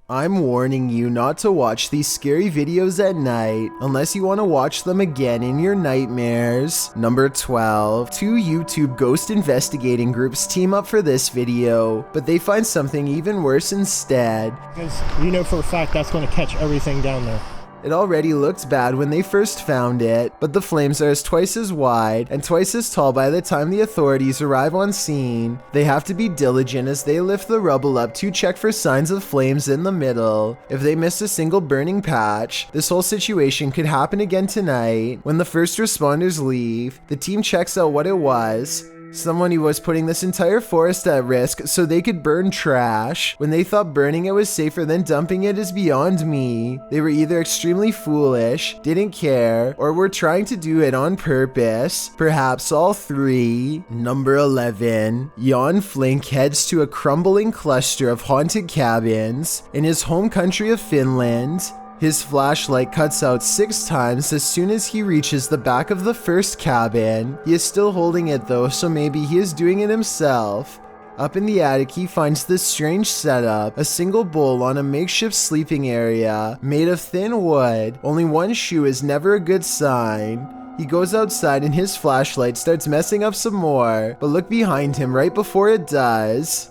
I'm warning you not to watch these scary videos at night unless you want to watch them again in your nightmares. Number 12. Two YouTube ghost investigating groups team up for this video, but they find something even worse instead. Because you know for a fact that's going to catch everything down there. It already looked bad when they first found it, but the flames are twice as wide and twice as tall by the time the authorities arrive on scene. They have to be diligent as they lift the rubble up to check for signs of flames in the middle. If they miss a single burning patch, this whole situation could happen again tonight. When the first responders leave, the team checks out what it was. Someone who was putting this entire forest at risk so they could burn trash. When they thought burning it was safer than dumping it is beyond me. They were either extremely foolish, didn't care, or were trying to do it on purpose. Perhaps all three. Number 11. Jan Flink heads to a crumbling cluster of haunted cabins in his home country of Finland. His flashlight cuts out 6 times as soon as he reaches the back of the first cabin. He is still holding it though, so maybe he is doing it himself. Up in the attic, he finds this strange setup, a single bowl on a makeshift sleeping area made of thin wood. Only one shoe is never a good sign. He goes outside and his flashlight starts messing up some more, but look behind him right before it does.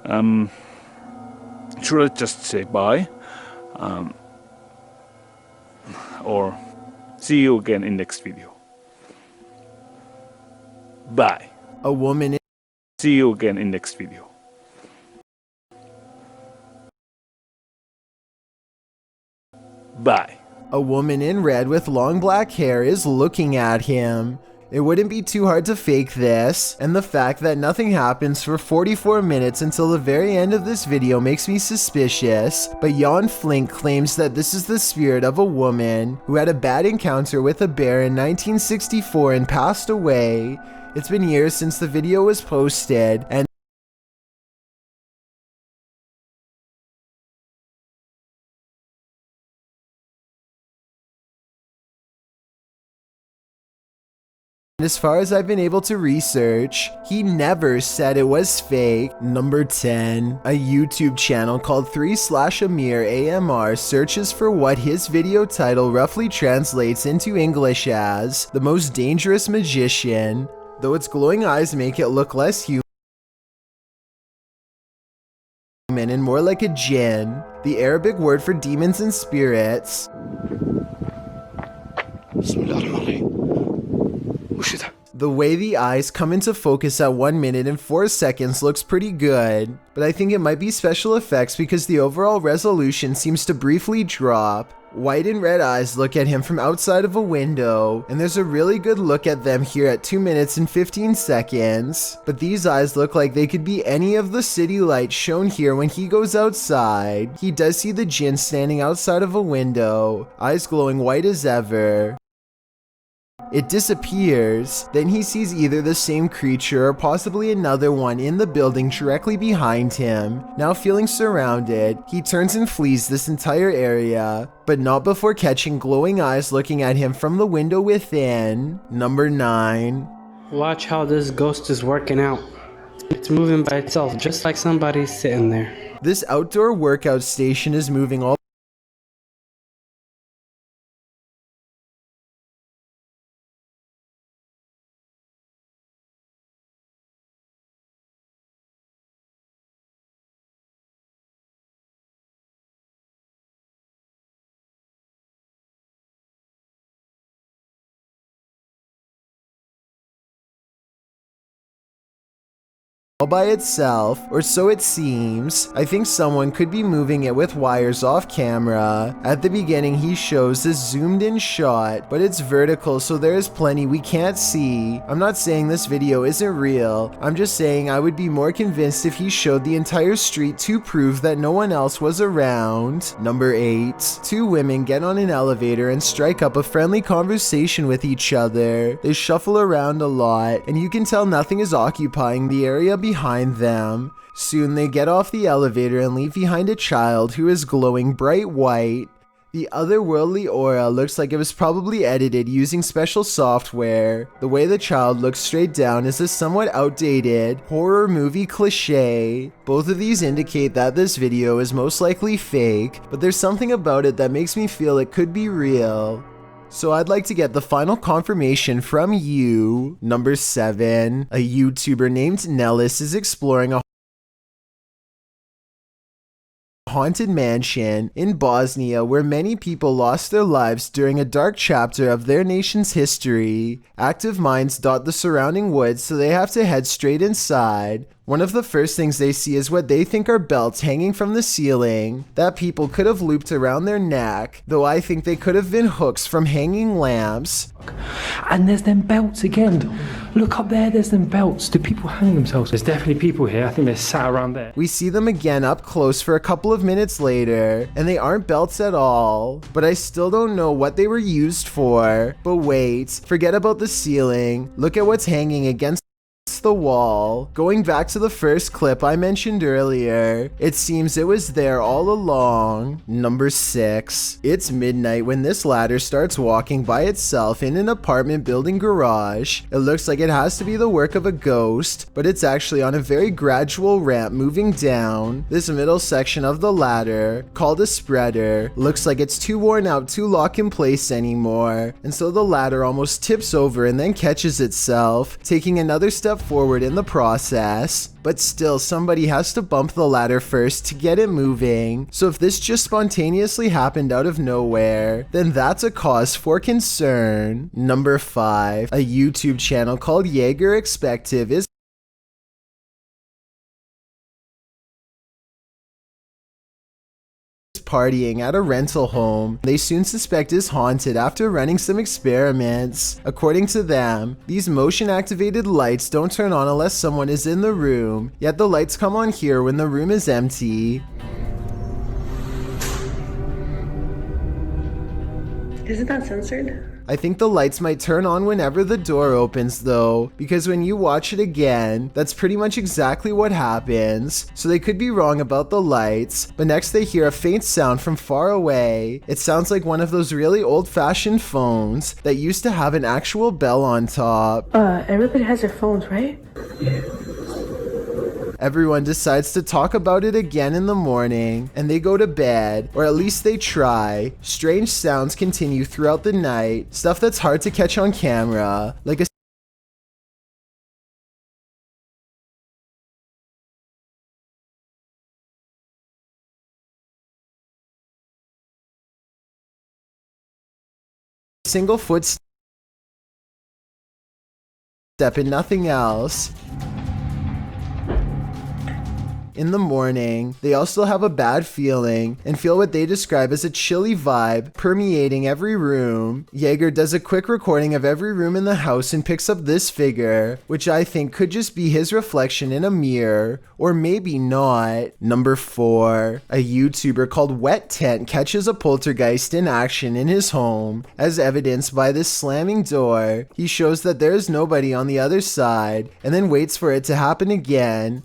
Should I just say bye? Or see you again in next video. Bye. A woman See you again in next video. Bye. A woman in red with long black hair is looking at him. It wouldn't be too hard to fake this, and the fact that nothing happens for 44 minutes until the very end of this video makes me suspicious, but Jan Flink claims that this is the spirit of a woman who had a bad encounter with a bear in 1964 and passed away. It's been years since the video was posted, and as far as I've been able to research, he never said it was fake. Number 10. A YouTube channel called 3/Amir AMR searches for what his video title roughly translates into English as the most dangerous magician, though its glowing eyes make it look less human and more like a jinn, the Arabic word for demons and spirits. The way the eyes come into focus at 1 minute and 4 seconds looks pretty good, but I think it might be special effects because the overall resolution seems to briefly drop. White and red eyes look at him from outside of a window, and there's a really good look at them here at 2 minutes and 15 seconds. But these eyes look like they could be any of the city lights shown here when he goes outside. He does see the jinn standing outside of a window, eyes glowing white as ever. It disappears, then he sees either the same creature or possibly another one in the building directly behind him. Now feeling surrounded, he turns and flees this entire area, but not before catching glowing eyes looking at him from the window within. Number 9. Watch how this ghost is working out. It's moving by itself, just like somebody's sitting there. This outdoor workout station is moving all by itself, or so it seems. I think someone could be moving it with wires off camera. At the beginning he shows this zoomed in shot, but it's vertical so there's plenty we can't see. I'm not saying this video isn't real, I'm just saying I would be more convinced if he showed the entire street to prove that no one else was around. Number 8. Two women get on an elevator and strike up a friendly conversation with each other. They shuffle around a lot, and you can tell nothing is occupying the area behind them. Soon they get off the elevator and leave behind a child who is glowing bright white. The otherworldly aura looks like it was probably edited using special software. The way the child looks straight down is a somewhat outdated horror movie cliche. Both of these indicate that this video is most likely fake, but there's something about it that makes me feel it could be real. So I'd like to get the final confirmation from you. Number 7. A YouTuber named Nellis is exploring a haunted mansion in Bosnia where many people lost their lives during a dark chapter of their nation's history. Active mines dot the surrounding woods, so they have to head straight inside. One of the first things they see is what they think are belts hanging from the ceiling that people could have looped around their neck, though I think they could have been hooks from hanging lamps. And there's them belts again. Look up there, there's them belts. Do people hang themselves? There's definitely people here. I think they're sat around there. We see them again up close for a couple of minutes later, and they aren't belts at all. But I still don't know what they were used for. But wait, forget about the ceiling. Look at what's hanging against the wall. Going back to the first clip I mentioned earlier, it seems it was there all along. Number 6. It's midnight when this ladder starts walking by itself in an apartment building garage. It looks like it has to be the work of a ghost, but it's actually on a very gradual ramp moving down. This middle section of the ladder, called a spreader, looks like it's too worn out to lock in place anymore, and so the ladder almost tips over and then catches itself, taking another step forward in the process. But still, somebody has to bump the ladder first to get it moving. So if this just spontaneously happened out of nowhere, then that's a cause for concern. Number 5. A YouTube channel called Jaeger Expective is partying at a rental home they soon suspect is haunted after running some experiments. According to them, these motion activated lights don't turn on unless someone is in the room, yet the lights come on here when the room is empty. Isn't that censored? I think the lights might turn on whenever the door opens though, because when you watch it again, that's pretty much exactly what happens. So they could be wrong about the lights, but next they hear a faint sound from far away. It sounds like one of those really old-fashioned phones that used to have an actual bell on top. Everybody has their phones, right? Everyone decides to talk about it again in the morning, and they go to bed, or at least they try. Strange sounds continue throughout the night, stuff that's hard to catch on camera, like a single footstep and nothing else. In the morning, they also have a bad feeling and feel what they describe as a chilly vibe permeating every room. Jaeger does a quick recording of every room in the house and picks up this figure, which I think could just be his reflection in a mirror, or maybe not. Number 4. A YouTuber called Wet Tent catches a poltergeist in action in his home. As evidenced by this slamming door, he shows that there is nobody on the other side, and then waits for it to happen again.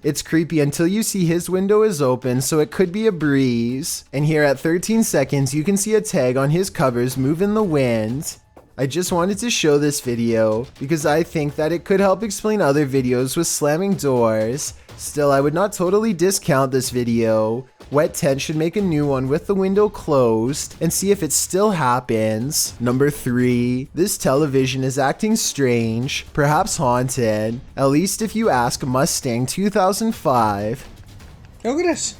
It's creepy until you see his window is open, so it could be a breeze. And here at 13 seconds, you can see a tag on his covers move in the wind. I just wanted to show this video because I think that it could help explain other videos with slamming doors. Still, I would not totally discount this video. Wet Tent should make a new one with the window closed and see if it still happens. Number 3. This television is acting strange, perhaps haunted, at least if you ask Mustang 2005. Look at this.